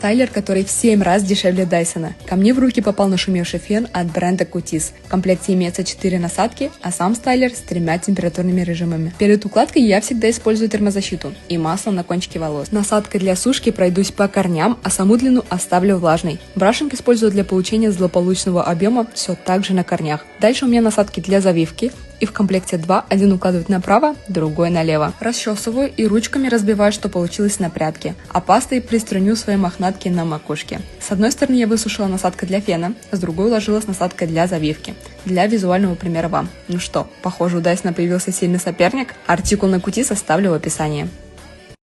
Стайлер, который в 7 раз дешевле Дайсона. Ко мне в руки попал нашумевший фен от бренда Cutis. В комплекте имеется 4 насадки, а сам стайлер с 3 температурными режимами. Перед укладкой я всегда использую термозащиту и масло на кончике волос. Насадкой для сушки пройдусь по корням, а саму длину оставлю влажной. Брашинг использую для получения злополучного объема все так же на корнях. Дальше у меня насадки для завивки. И в комплекте 2, один укладывать направо, другой налево. Расчесываю и ручками разбиваю, что получилось на прядке, а пастой приструню свои мохнатки на макушке. С одной стороны я высушила насадкой для фена, с другой уложила с насадкой для завивки. Для визуального примера вам. Ну что, похоже, у Дайсона появился сильный соперник? Артикул на Cutis оставлю в описании.